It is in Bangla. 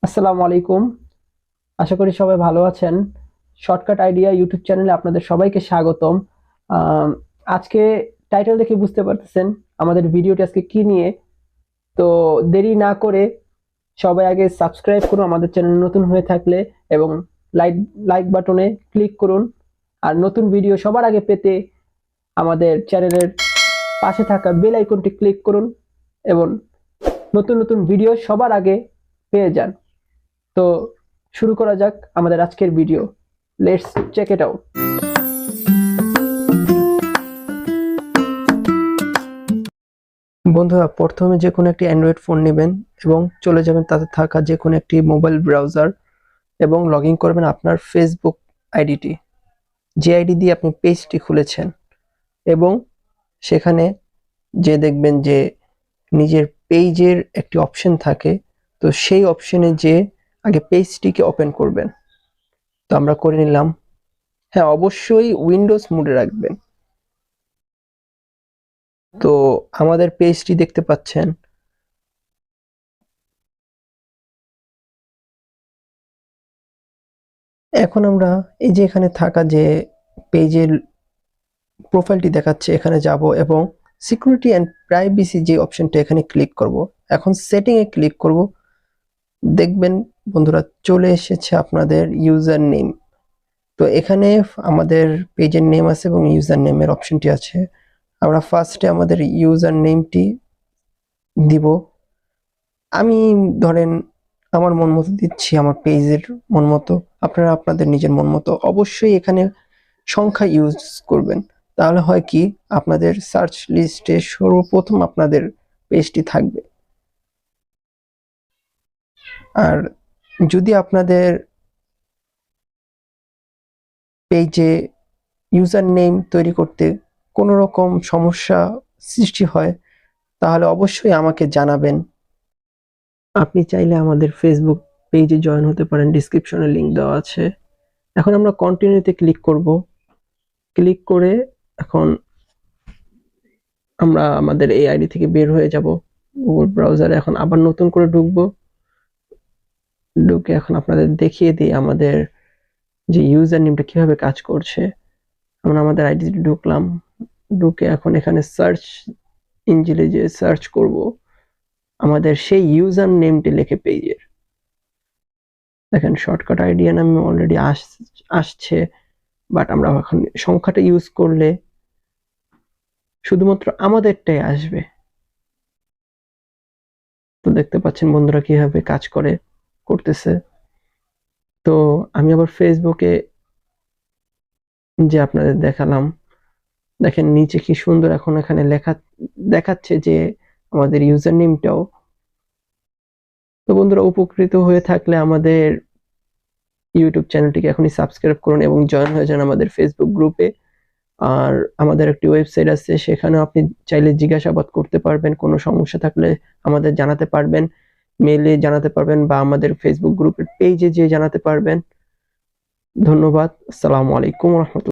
আসসালামু আলাইকুম। আশা করি সবাই ভালো আছেন। শর্টকাট আইডিয়া ইউটিউব চ্যানেলে আপনাদের সবাইকে স্বাগতম। আম, আজকে টাইটেল দেখে বুঝতে পারতেছেন আমাদের ভিডিওটি আজকে কি নিয়ে। তো দেরি না করে সবাই আগে সাবস্ক্রাইব করুন আমাদের চ্যানেল নতুন হয়ে থাকলে, এবং লাইক লাইক বাটনে ক্লিক করুন। আর নতুন ভিডিও সবার আগে পেতে আমাদের চ্যানেলের পাশে থাকা বেল আইকনটি ক্লিক করুন এবং নতুন নতুন ভিডিও সবার আগে পেয়ে যান। তো শুরু করা যাক আমাদের আজকের video. Let's check it out. বন্ধুরা, প্রথমে যে কোনো একটি অ্যান্ড্রয়েড ফোন নেবেন এবং চলে যাবেন তাতে থাকা যে কোনো একটি মোবাইল ব্রাউজার এবং লগ ইন করবেন আপনার ফেসবুক আইডিটি, যে আইডি দিয়ে আপনি পেজটি খুলেছেন। এবং সেখানে যে দেখবেন যে নিজের পেজের একটি অপশন থাকে, তো সেই অপশনে যে আগে পেজটিকে ওপেন করবেন। তো আমরা করে নিলাম। হ্যাঁ, অবশ্যই উইন্ডোজ মোডে রাখবেন। তো আমাদের পেজটি দেখতে পাচ্ছেন। এখন আমরা এই যে এখানে থাকা যে পেজের প্রোফাইলটি দেখাচ্ছে এখানে যাব এবং সিকিউরিটি অ্যান্ড প্রাইভেসি যে অপশনটা এখানে ক্লিক করব। এখন সেটিং এ ক্লিক করব। দেখবেন বন্ধুরা চলে এসেছে আপনাদের ইউজার নেম। তো এখানে আমাদের পেজের নেম আছে এবং ইউজার নেমের অপশনটি আছে। আমরা ফার্স্টে আমাদের ইউজার নেমটি দিব। আমি ধরেন আমার মন মতো দিচ্ছি, আমার পেজের মন মতো। আপনারা আপনাদের নিজের মন মতো অবশ্যই এখানে সংখ্যা ইউজ করবেন। তাহলে হয় কি, আপনাদের সার্চ লিস্টে সর্বপ্রথম আপনাদের পেজটি থাকবে। আর যদি আপনাদের পেজে ইউজার নেম তৈরি করতে কোনো রকম সমস্যা সৃষ্টি হয়, তাহলে অবশ্যই আমাকে জানাবেন। আপনি চাইলে আমাদের ফেসবুক পেজে জয়েন হতে পারেন, ডিসক্রিপশনে লিংক দেওয়া আছে। এখন আমরা কন্টিনিউতে ক্লিক করব। ক্লিক করে এখন আমরা আমাদের এই আইডি থেকে বের হয়ে যাব। গুগল ব্রাউজারে এখন আবার নতুন করে ঢুকবো। ঢুকে এখন আপনাদের দেখিয়ে দিই আমাদের যে ইউজার নেমটা কিভাবে কাজ করছে। আমরা আমাদের আইডিতে ঢুকলাম। ঢুকে এখন এখানে সার্চ ইঞ্জিনে যে সার্চ করব আমাদের সেই ইউজার নেমটি লিখে পেজের। দেখেন শর্টকাট আইডিয়া নামে অলরেডি আসছে, বাট আমরা এখন সংখ্যাটা ইউজ করলে শুধুমাত্র আমাদেরটাই আসবে। তো দেখতে পাচ্ছেন বন্ধুরা কিভাবে কাজ করতেছে। তো আমি আবার ফেসবুকে যে আপনাদের দেখালাম, দেখেন নিচে কি সুন্দর এখন এখানে লেখা দেখাচ্ছে যে আমাদের ইউজার নেমটাও। তো বন্ধুরা, উপকৃত হয়ে থাকলে আমাদের ইউটিউব চ্যানেলটিকে এখনই সাবস্ক্রাইব করুন এবং জয়েন হয়ে যান আমাদের ফেসবুক গ্রুপে। আর আমাদের একটি ওয়েবসাইট আছে, সেখানেও আপনি চাইলে জিজ্ঞাসাবাদ করতে পারবেন। কোনো সমস্যা থাকলে আমাদের জানাতে পারবেন, মেইলে জানাতে পারবেন বা আমাদের ফেসবুক গ্রুপের পেজে যেয়ে জানাতে পারবেন। ধন্যবাদ। আসসালামু আলাইকুম রহমতুল্লাহ।